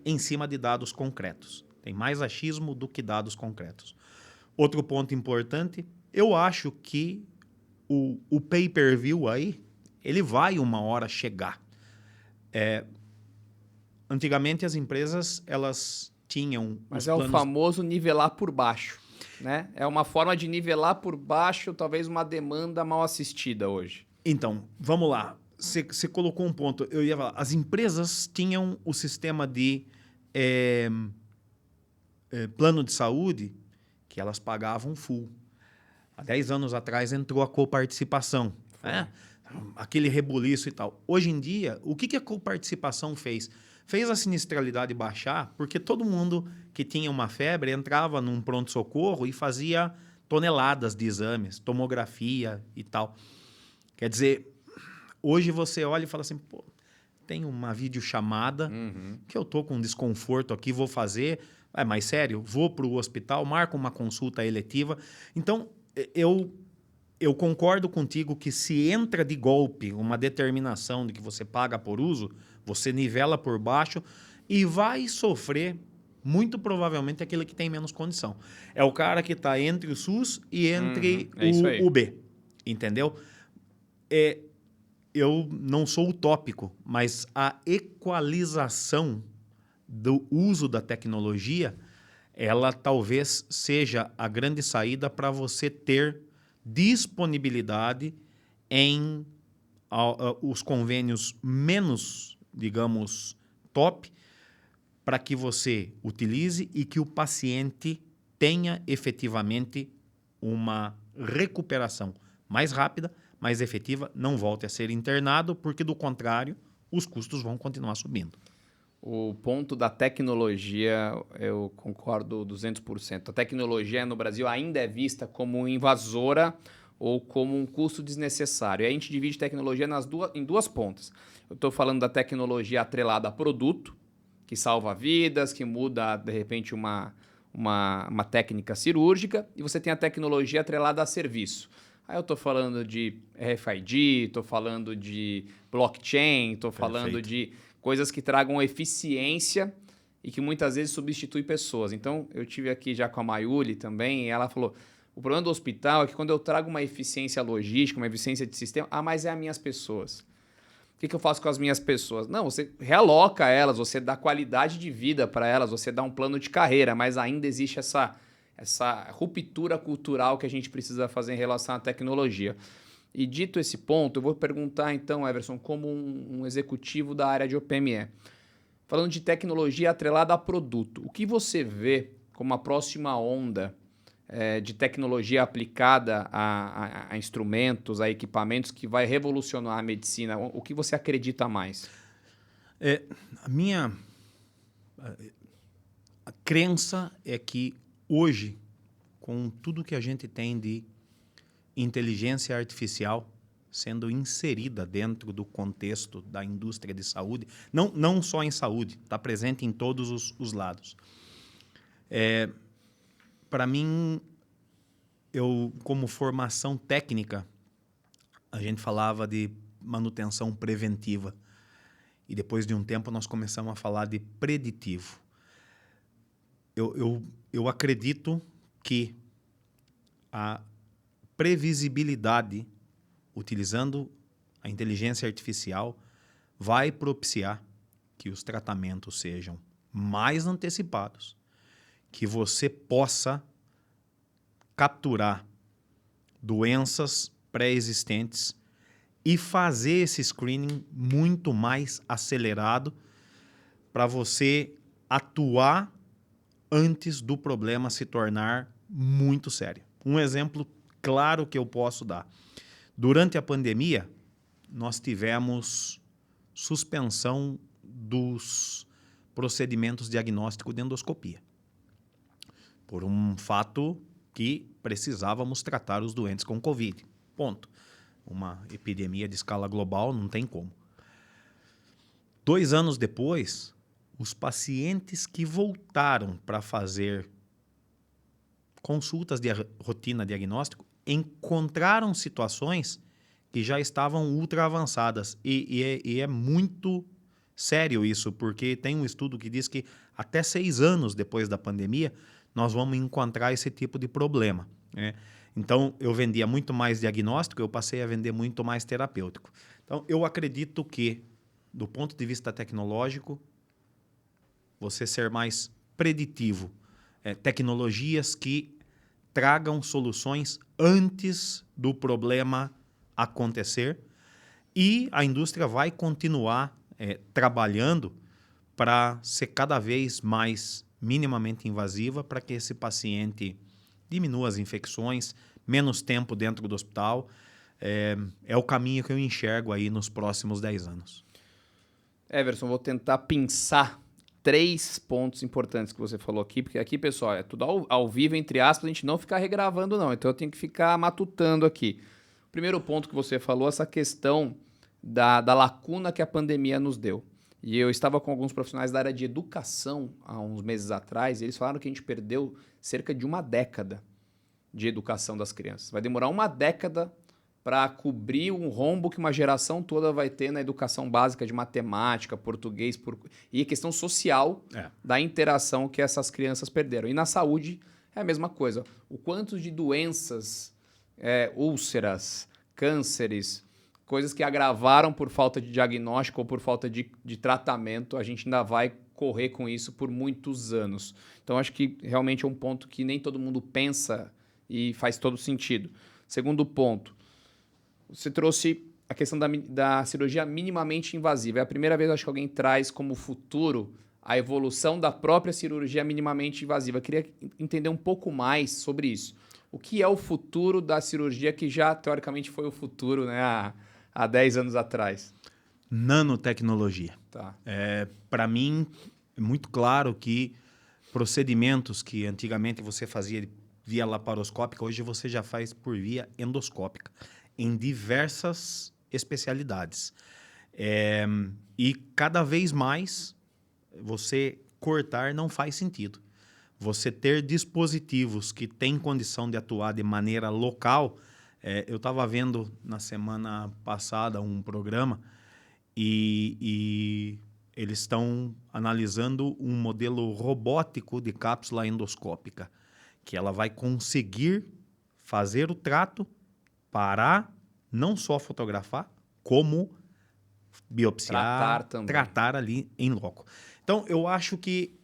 em cima de dados concretos. Tem mais achismo do que dados concretos. Outro ponto importante Eu acho que o pay-per-view aí, ele vai uma hora chegar. Antigamente as empresas, elas tinham Mas os é o planos... famoso nivelar por baixo, né? É uma forma de nivelar por baixo, talvez uma demanda mal assistida hoje. Então, vamos lá. Você colocou um ponto. Eu ia falar, as empresas tinham o sistema de plano de saúde que elas pagavam full. Há 10 anos atrás entrou a coparticipação. Né? Aquele rebuliço e tal. Hoje em dia, o que a coparticipação fez? Fez a sinistralidade baixar porque todo mundo que tinha uma febre entrava num pronto-socorro e fazia toneladas de exames, tomografia e tal. Quer dizer, hoje você olha e fala assim, pô, tem uma videochamada que eu tô com desconforto aqui, vou fazer. Mas sério, vou para o hospital, marco uma consulta eletiva. Então, eu concordo contigo que se entra de golpe uma determinação de que você paga por uso, você nivela por baixo e vai sofrer, muito provavelmente, aquele que tem menos condição. É o cara que está entre o SUS e entre É isso aí. o B. Entendeu? Eu não sou utópico, mas a equalização do uso da tecnologia, ela talvez seja a grande saída para você ter disponibilidade em os convênios menos, digamos, top, para que você utilize e que o paciente tenha efetivamente uma recuperação mais rápida, mais efetiva, não volte a ser internado, porque, do contrário, os custos vão continuar subindo. O ponto da tecnologia, eu concordo 200%. A tecnologia no Brasil ainda é vista como invasora ou como um custo desnecessário. E a gente divide tecnologia em duas pontas. Eu estou falando da tecnologia atrelada a produto, que salva vidas, que muda, de repente, uma técnica cirúrgica, e você tem a tecnologia atrelada a serviço. Aí eu estou falando de RFID, estou falando de blockchain, estou falando de coisas que tragam eficiência e que muitas vezes substituem pessoas. Então, eu tive aqui já com a Mayuli também, e ela falou, o problema do hospital é que quando eu trago uma eficiência logística, uma eficiência de sistema, mas é as minhas pessoas. O que eu faço com as minhas pessoas? Não, você realoca elas, você dá qualidade de vida para elas, você dá um plano de carreira, mas ainda existe essa ruptura cultural que a gente precisa fazer em relação à tecnologia. E dito esse ponto, eu vou perguntar então, Everson, como um executivo da área de OPME, falando de tecnologia atrelada a produto, o que você vê como a próxima onda de tecnologia aplicada a instrumentos, a equipamentos que vai revolucionar a medicina? O que você acredita mais? A crença é que hoje, com tudo que a gente tem de inteligência artificial sendo inserida dentro do contexto da indústria de saúde, não só em saúde, está presente em todos os lados. Para mim, como formação técnica, a gente falava de manutenção preventiva. E depois de um tempo, nós começamos a falar de preditivo. Eu acredito que a previsibilidade, utilizando a inteligência artificial, vai propiciar que os tratamentos sejam mais antecipados, que você possa capturar doenças pré-existentes e fazer esse screening muito mais acelerado para você atuar antes do problema se tornar muito sério. Um exemplo claro que eu posso dar. Durante a pandemia, nós tivemos suspensão dos procedimentos diagnósticos de endoscopia, por um fato que precisávamos tratar os doentes com Covid. Ponto. Uma epidemia de escala global, não tem como. 2 anos depois, os pacientes que voltaram para fazer consultas de rotina diagnóstico encontraram situações que já estavam ultra avançadas. E é muito sério isso, porque tem um estudo que diz que até 6 anos depois da pandemia, nós vamos encontrar esse tipo de problema. né? Então, eu vendia muito mais diagnóstico, eu passei a vender muito mais terapêutico. Então, eu acredito que, do ponto de vista tecnológico, você ser mais preditivo, tecnologias que tragam soluções antes do problema acontecer, e a indústria vai continuar trabalhando para ser cada vez mais minimamente invasiva, para que esse paciente diminua as infecções, menos tempo dentro do hospital. É o caminho que eu enxergo aí nos próximos 10 anos. Everson, vou tentar pensar 3 pontos importantes que você falou aqui, porque aqui, pessoal, é tudo ao vivo, entre aspas, a gente não ficar regravando, não. Então eu tenho que ficar matutando aqui. O primeiro ponto que você falou, essa questão da lacuna que a pandemia nos deu. E eu estava com alguns profissionais da área de educação há uns meses atrás, e eles falaram que a gente perdeu cerca de uma década de educação das crianças. Vai demorar uma década para cobrir um rombo que uma geração toda vai ter na educação básica de matemática, português e a questão social da interação que essas crianças perderam. E na saúde é a mesma coisa. O quanto de doenças, úlceras, cânceres, coisas que agravaram por falta de diagnóstico ou por falta de tratamento, a gente ainda vai correr com isso por muitos anos. Então, acho que realmente é um ponto que nem todo mundo pensa e faz todo sentido. Segundo ponto, você trouxe a questão da cirurgia minimamente invasiva. É a primeira vez, acho que alguém traz como futuro a evolução da própria cirurgia minimamente invasiva. Eu queria entender um pouco mais sobre isso. O que é o futuro da cirurgia que já, teoricamente, foi o futuro, né, há 10 anos atrás? Nanotecnologia. Tá. Para mim, é muito claro que procedimentos que antigamente você fazia via laparoscópica, hoje você já faz por via endoscópica, em diversas especialidades. E cada vez mais você cortar não faz sentido. Você ter dispositivos que têm condição de atuar de maneira local. Eu estava vendo na semana passada um programa e eles estão analisando um modelo robótico de cápsula endoscópica, que ela vai conseguir fazer o trato, parar, não só fotografar, como biopsiar, tratar ali em loco. Então, eu acho que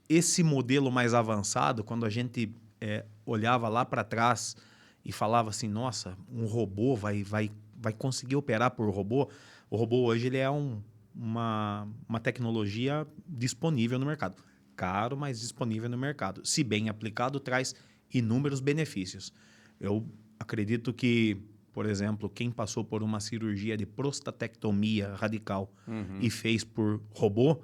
esse modelo mais avançado, quando a gente olhava lá para trás e falava assim, nossa, um robô vai conseguir operar por robô. O robô hoje ele é uma tecnologia disponível no mercado. Caro, mas disponível no mercado. Se bem aplicado, traz inúmeros benefícios. Eu acredito que, por exemplo, quem passou por uma cirurgia de prostatectomia radical e fez por robô,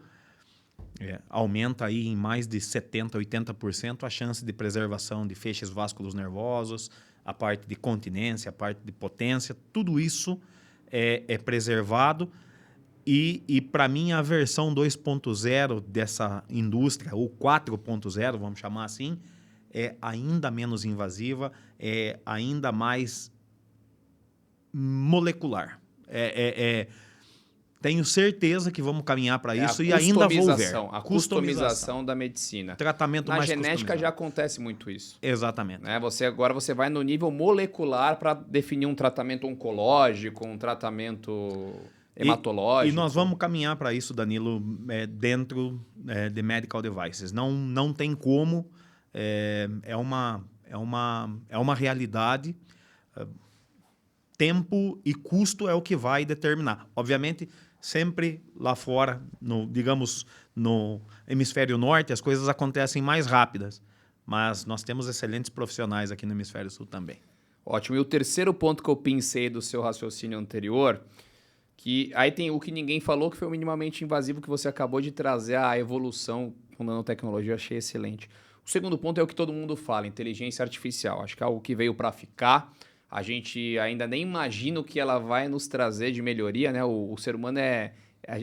aumenta aí em mais de 70%, 80% a chance de preservação de feixes vasculos nervosos, a parte de continência, a parte de potência, tudo isso é preservado. E para mim, a versão 2.0 dessa indústria, ou 4.0, vamos chamar assim, é ainda menos invasiva, é ainda mais molecular. Tenho certeza que vamos caminhar para isso e ainda vou ver. A customização da medicina. Tratamento mais customizado. Na genética já acontece muito isso. Exatamente. Né? Agora você vai no nível molecular para definir um tratamento oncológico, um tratamento hematológico. E nós vamos caminhar para isso, Danilo, dentro de medical devices. Não tem como. É uma realidade. Tempo e custo é o que vai determinar. Obviamente, sempre lá fora, digamos, no hemisfério norte, as coisas acontecem mais rápidas. Mas nós temos excelentes profissionais aqui no hemisfério sul também. Ótimo. E o terceiro ponto que eu pensei do seu raciocínio anterior, que aí tem o que ninguém falou, que foi o minimamente invasivo, que você acabou de trazer a evolução com nanotecnologia, eu achei excelente. O segundo ponto é o que todo mundo fala, inteligência artificial. Acho que é algo que veio para ficar. A gente ainda nem imagina o que ela vai nos trazer de melhoria, né? O ser humano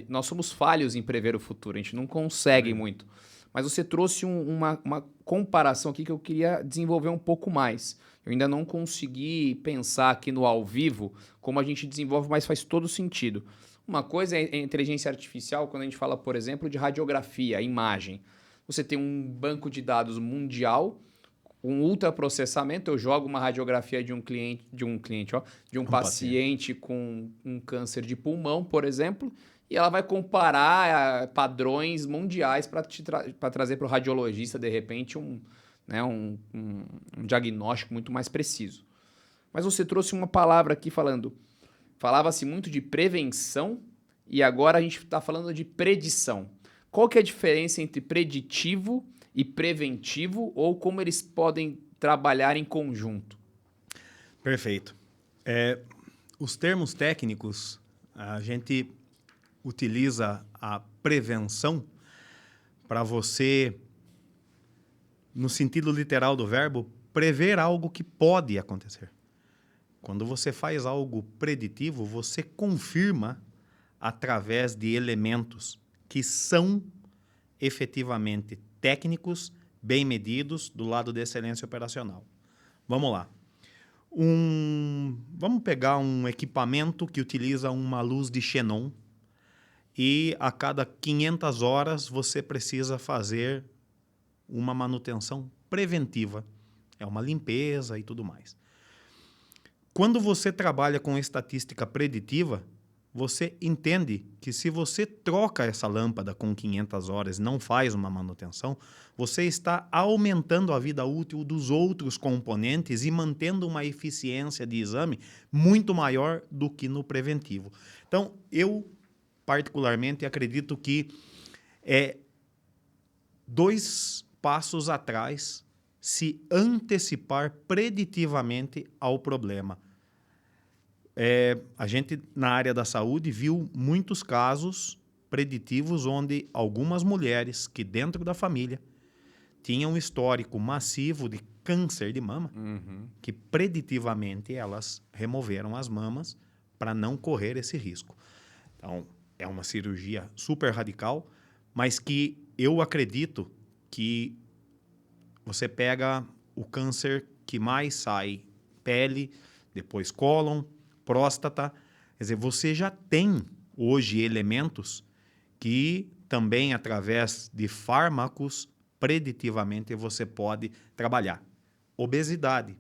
nós somos falhos em prever o futuro, a gente não consegue muito. Mas você trouxe uma comparação aqui que eu queria desenvolver um pouco mais. Eu ainda não consegui pensar aqui no ao vivo como a gente desenvolve, mas faz todo sentido. Uma coisa é a inteligência artificial, quando a gente fala, por exemplo, de radiografia, imagem. Você tem um banco de dados mundial um ultraprocessamento, eu jogo uma radiografia de um paciente com um câncer de pulmão, por exemplo, e ela vai comparar padrões mundiais para trazer para o radiologista, de repente, um diagnóstico muito mais preciso. Mas você trouxe uma palavra aqui falava-se muito de prevenção e agora a gente está falando de predição. Qual que é a diferença entre preditivo e preventivo, ou como eles podem trabalhar em conjunto? Perfeito. Os termos técnicos, a gente utiliza a prevenção para você, no sentido literal do verbo, prever algo que pode acontecer. Quando você faz algo preditivo, você confirma através de elementos que são efetivamente técnicos, bem medidos, do lado da excelência operacional. Vamos lá. Vamos pegar um equipamento que utiliza uma luz de xenon e a cada 500 horas você precisa fazer uma manutenção preventiva. É uma limpeza e tudo mais. Quando você trabalha com estatística preditiva, você entende que se você troca essa lâmpada com 500 horas e não faz uma manutenção, você está aumentando a vida útil dos outros componentes e mantendo uma eficiência de exame muito maior do que no preventivo. Então, eu particularmente acredito que é 2 passos atrás se antecipar preditivamente ao problema. A gente, na área da saúde, viu muitos casos preditivos onde algumas mulheres que dentro da família tinham um histórico massivo de câncer de mama, que preditivamente elas removeram as mamas para não correr esse risco. Então, é uma cirurgia super radical, mas que eu acredito que você pega o câncer que mais sai, pele, depois cólon, próstata, quer dizer, você já tem hoje elementos que também através de fármacos preditivamente você pode trabalhar. Obesidade.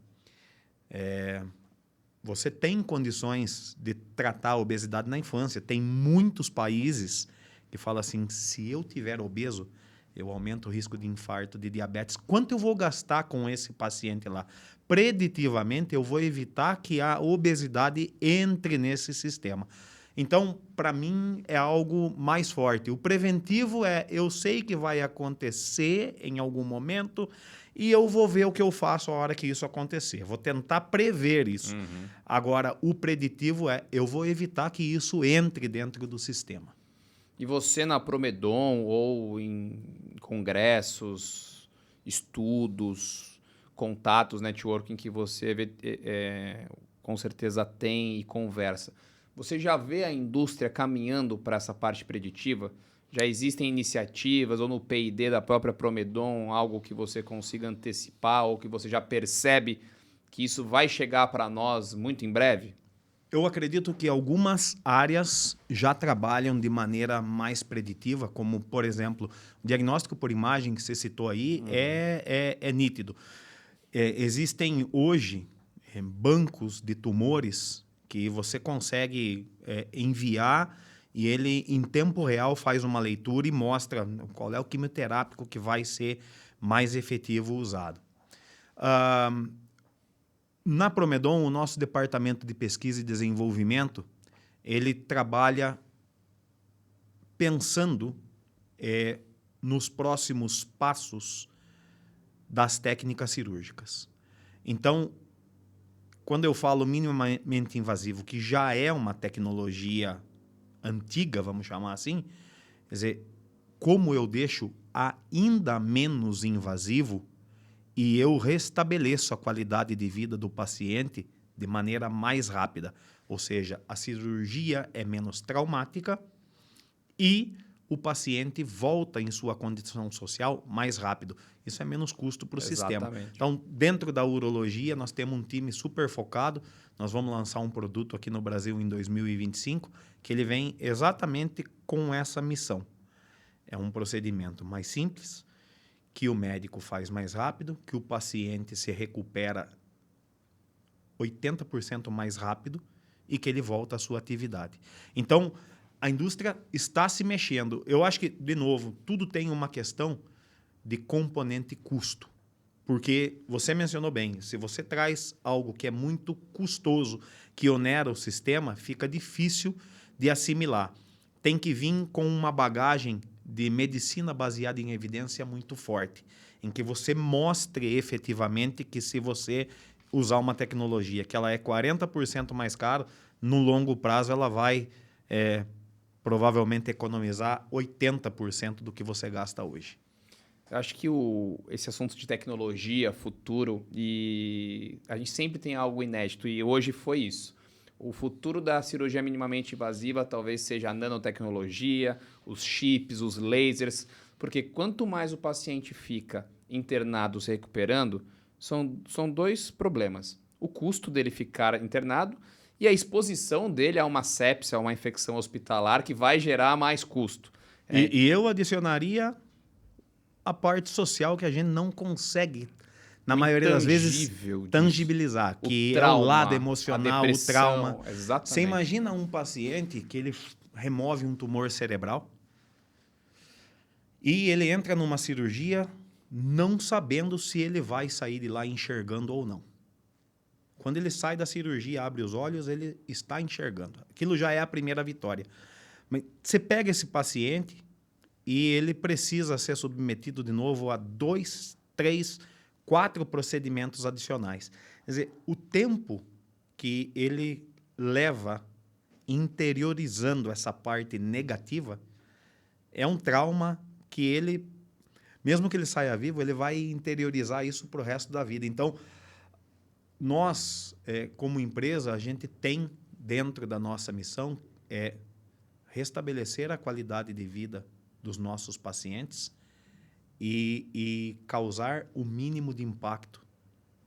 Você tem condições de tratar a obesidade na infância. Tem muitos países que falam assim, se eu tiver obeso, eu aumento o risco de infarto, de diabetes. Quanto eu vou gastar com esse paciente lá? Preditivamente, eu vou evitar que a obesidade entre nesse sistema. Então, para mim, é algo mais forte. O preventivo eu sei que vai acontecer em algum momento e eu vou ver o que eu faço a hora que isso acontecer. Vou tentar prever isso. Agora, o preditivo eu vou evitar que isso entre dentro do sistema. E você na Promedon ou em congressos, estudos, contatos, networking que você com certeza tem e conversa, você já vê a indústria caminhando para essa parte preditiva? Já existem iniciativas ou no P&D da própria Promedon, algo que você consiga antecipar ou que você já percebe que isso vai chegar para nós muito em breve? Eu acredito que algumas áreas já trabalham de maneira mais preditiva, como, por exemplo, o diagnóstico por imagem que você citou aí é nítido. Existem hoje bancos de tumores que você consegue enviar e ele, em tempo real, faz uma leitura e mostra qual é o quimioterápico que vai ser mais efetivo usado. Na Promedon, o nosso departamento de pesquisa e desenvolvimento, ele trabalha pensando nos próximos passos das técnicas cirúrgicas. Então, quando eu falo minimamente invasivo, que já é uma tecnologia antiga, vamos chamar assim, quer dizer, como eu deixo ainda menos invasivo e eu restabeleço a qualidade de vida do paciente de maneira mais rápida. Ou seja, a cirurgia é menos traumática e o paciente volta em sua condição social mais rápido. Isso é menos custo para o sistema. Então, dentro da urologia, nós temos um time super focado. Nós vamos lançar um produto aqui no Brasil em 2025, que ele vem exatamente com essa missão. É um procedimento mais simples, que o médico faz mais rápido, que o paciente se recupera 80% mais rápido e que ele volta à sua atividade. Então, a indústria está se mexendo. Eu acho que, de novo, tudo tem uma questão de componente custo. Porque você mencionou bem, se você traz algo que é muito custoso, que onera o sistema, fica difícil de assimilar. Tem que vir com uma bagagem de medicina baseada em evidência muito forte, em que você mostre efetivamente que se você usar uma tecnologia que ela é 40% mais cara, no longo prazo ela vai provavelmente economizar 80% do que você gasta hoje. Eu acho que esse assunto de tecnologia, futuro, e a gente sempre tem algo inédito, e hoje foi isso. O futuro da cirurgia minimamente invasiva talvez seja a nanotecnologia, os chips, os lasers, porque quanto mais o paciente fica internado se recuperando, são dois problemas. O custo dele ficar internado e a exposição dele a uma sepsia, a uma infecção hospitalar que vai gerar mais custo. E eu adicionaria a parte social que a gente não consegue, na maioria das vezes, tangibilizar, que é o lado emocional, o trauma. Exatamente. Você imagina um paciente que ele remove um tumor cerebral e ele entra numa cirurgia não sabendo se ele vai sair de lá enxergando ou não. Quando ele sai da cirurgia, abre os olhos, ele está enxergando. Aquilo já é a primeira vitória. Mas você pega esse paciente e ele precisa ser submetido de novo a 2, 3, 4 procedimentos adicionais. Quer dizer, o tempo que ele leva interiorizando essa parte negativa é um trauma que ele, mesmo que ele saia vivo, ele vai interiorizar isso para o resto da vida. Então, nós, como empresa, a gente tem dentro da nossa missão restabelecer a qualidade de vida dos nossos pacientes e causar o mínimo de impacto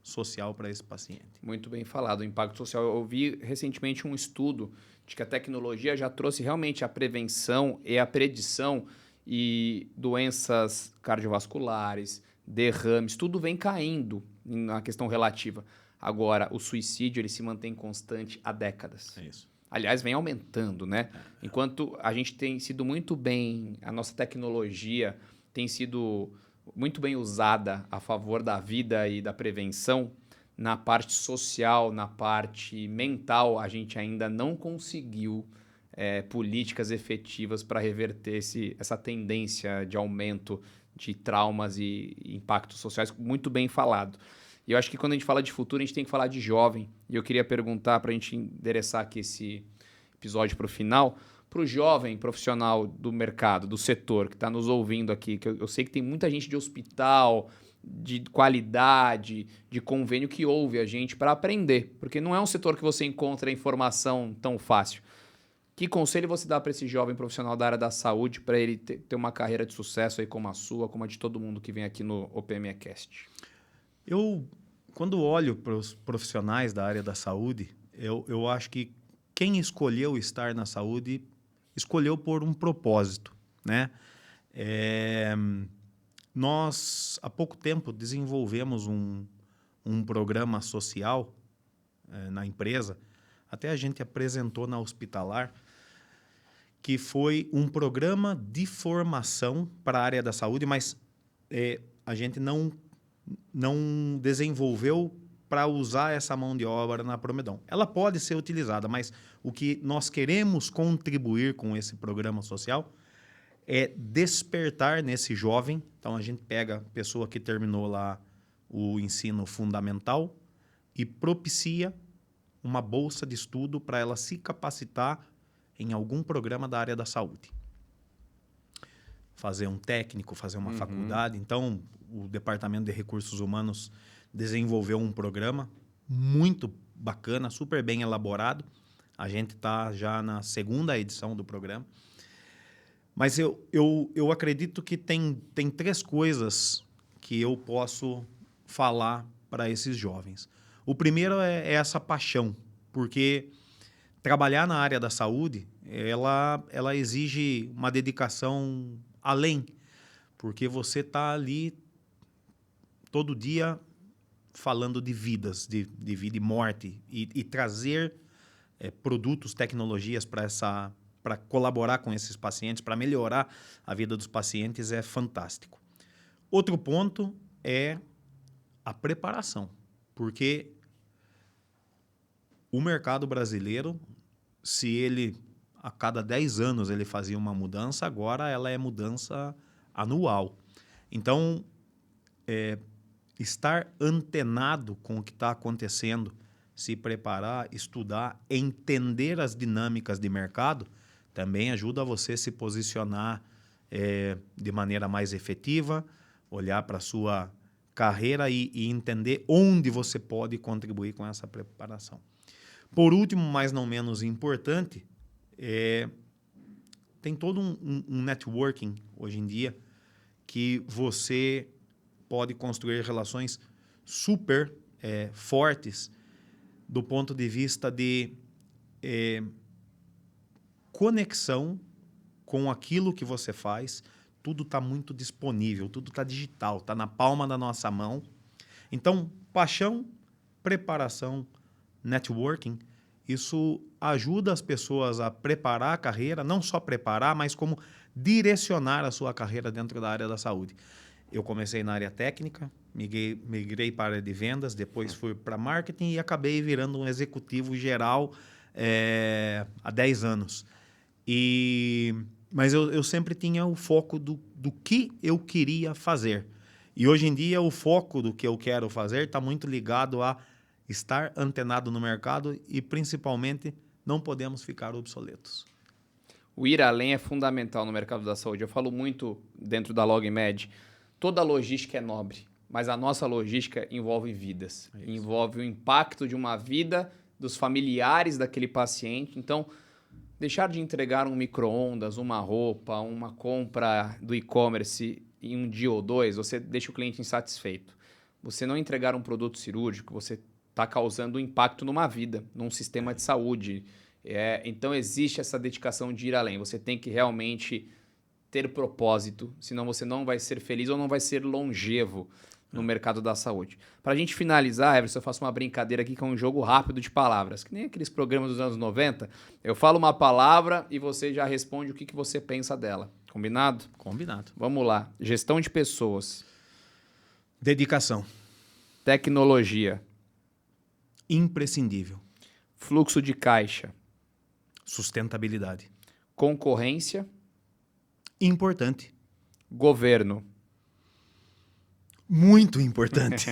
social para esse paciente. Muito bem falado, o impacto social. Eu vi recentemente um estudo de que a tecnologia já trouxe realmente a prevenção e a predição e doenças cardiovasculares, derrames, tudo vem caindo na questão relativa. Agora, o suicídio ele se mantém constante há décadas. É isso. Aliás, vem aumentando, né? Enquanto a gente tem sido muito bem, a nossa tecnologia tem sido muito bem usada a favor da vida e da prevenção, na parte social, na parte mental, a gente ainda não conseguiu políticas efetivas para reverter essa tendência de aumento de traumas e impactos sociais, muito bem falado. E eu acho que quando a gente fala de futuro, a gente tem que falar de jovem. E eu queria perguntar, para a gente endereçar aqui esse episódio para o final, para o jovem profissional do mercado, do setor, que está nos ouvindo aqui, que eu sei que tem muita gente de hospital, de qualidade, de convênio que ouve a gente para aprender, porque não é um setor que você encontra informação tão fácil. Que conselho você dá para esse jovem profissional da área da saúde para ele ter uma carreira de sucesso aí como a sua, como a de todo mundo que vem aqui no OPMEcast? Quando olho para os profissionais da área da saúde, eu acho que quem escolheu estar na saúde escolheu por um propósito, né? Nós, há pouco tempo, desenvolvemos um programa social na empresa, até a gente apresentou na Hospitalar, que foi um programa de formação para a área da saúde, mas a gente não desenvolveu para usar essa mão de obra na Promedon. Ela pode ser utilizada, mas o que nós queremos contribuir com esse programa social é despertar nesse jovem. Então, a gente pega a pessoa que terminou lá o ensino fundamental e propicia uma bolsa de estudo para ela se capacitar em algum programa da área da saúde. Fazer um técnico, fazer uma faculdade. Então, o Departamento de Recursos Humanos desenvolveu um programa muito bacana, super bem elaborado. A gente está já na 2ª edição do programa. Mas eu acredito que tem 3 coisas que eu posso falar para esses jovens. O primeiro é essa paixão, porque trabalhar na área da saúde, ela exige uma dedicação além, porque você está ali todo dia falando de vidas, de vida e morte, e trazer produtos, tecnologias para colaborar com esses pacientes, para melhorar a vida dos pacientes é fantástico. Outro ponto é a preparação, porque o mercado brasileiro, se ele a cada 10 anos ele fazia uma mudança, agora ela é mudança anual. Então, estar antenado com o que está acontecendo, se preparar, estudar, entender as dinâmicas de mercado, também ajuda você a se posicionar de maneira mais efetiva, olhar para a sua carreira e entender onde você pode contribuir com essa preparação. Por último, mas não menos importante, tem todo um networking hoje em dia que você pode construir relações super fortes do ponto de vista de conexão com aquilo que você faz. Tudo está muito disponível, tudo está digital, está na palma da nossa mão. Então, paixão, preparação, networking, isso ajuda as pessoas a preparar a carreira, não só preparar, mas como direcionar a sua carreira dentro da área da saúde. Eu comecei na área técnica, migrei para a área de vendas, depois fui para marketing e acabei virando um executivo geral há 10 anos. Mas eu sempre tinha o foco do que eu queria fazer. E hoje em dia o foco do que eu quero fazer está muito ligado a estar antenado no mercado e, principalmente, não podemos ficar obsoletos. O ir além é fundamental no mercado da saúde. Eu falo muito dentro da LogMed, toda logística é nobre, mas a nossa logística envolve vidas. Envolve o impacto de uma vida dos familiares daquele paciente. Então, deixar de entregar um micro-ondas, uma roupa, uma compra do e-commerce em um dia ou dois, você deixa o cliente insatisfeito. Você não entregar um produto cirúrgico, você está causando um impacto numa vida, num sistema de saúde. Então, existe essa dedicação de ir além. Você tem que realmente ter propósito, senão você não vai ser feliz ou não vai ser longevo no mercado da saúde. Para a gente finalizar, Everson, eu faço uma brincadeira aqui que é um jogo rápido de palavras, que nem aqueles programas dos anos 90. Eu falo uma palavra e você já responde o que você pensa dela. Combinado? Combinado. Vamos lá. Gestão de pessoas. Dedicação. Tecnologia. Imprescindível. Fluxo de caixa. Sustentabilidade. Concorrência. Importante. Governo. Muito importante.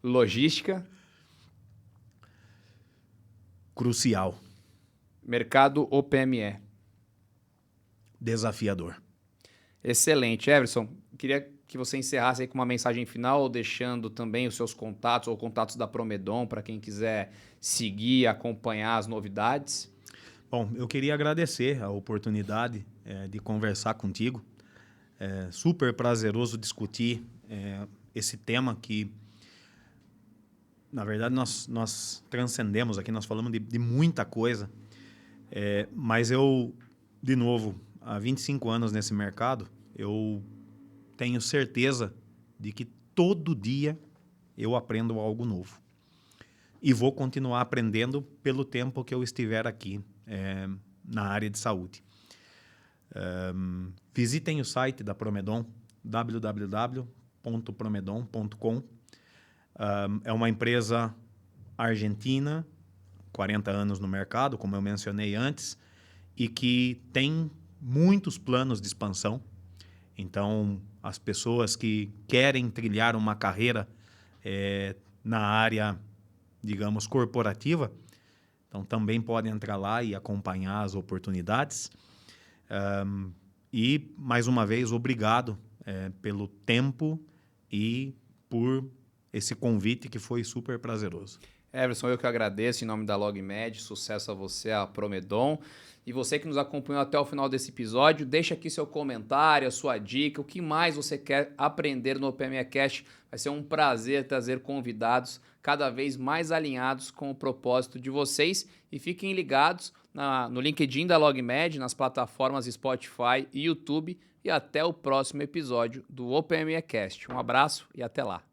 Logística. Crucial. Mercado ou PME. Desafiador. Excelente. Everson, queria que você encerrasse aí com uma mensagem final, deixando também os seus contatos ou contatos da Promedon para quem quiser seguir, acompanhar as novidades. Bom, eu queria agradecer a oportunidade de conversar contigo. É super prazeroso discutir esse tema que, na verdade, nós transcendemos aqui, nós falamos de muita coisa, mas eu, de novo, há 25 anos nesse mercado, eu tenho certeza de que todo dia eu aprendo algo novo. E vou continuar aprendendo pelo tempo que eu estiver aqui na área de saúde. Visitem o site da Promedon, www.promedon.com. É uma empresa argentina, 40 anos no mercado, como eu mencionei antes, e que tem muitos planos de expansão. Então, as pessoas que querem trilhar uma carreira na área, digamos, corporativa, então também podem entrar lá e acompanhar as oportunidades. E, mais uma vez, obrigado pelo tempo e por esse convite que foi super prazeroso. Everson, eu que agradeço em nome da LogMed, sucesso a você, a Promedon. E você que nos acompanhou até o final desse episódio, deixa aqui seu comentário, a sua dica, o que mais você quer aprender no OPMEcast. Vai ser um prazer trazer convidados cada vez mais alinhados com o propósito de vocês. E fiquem ligados no LinkedIn da LogMed, nas plataformas Spotify e YouTube. E até o próximo episódio do OPMEcast. Um abraço e até lá.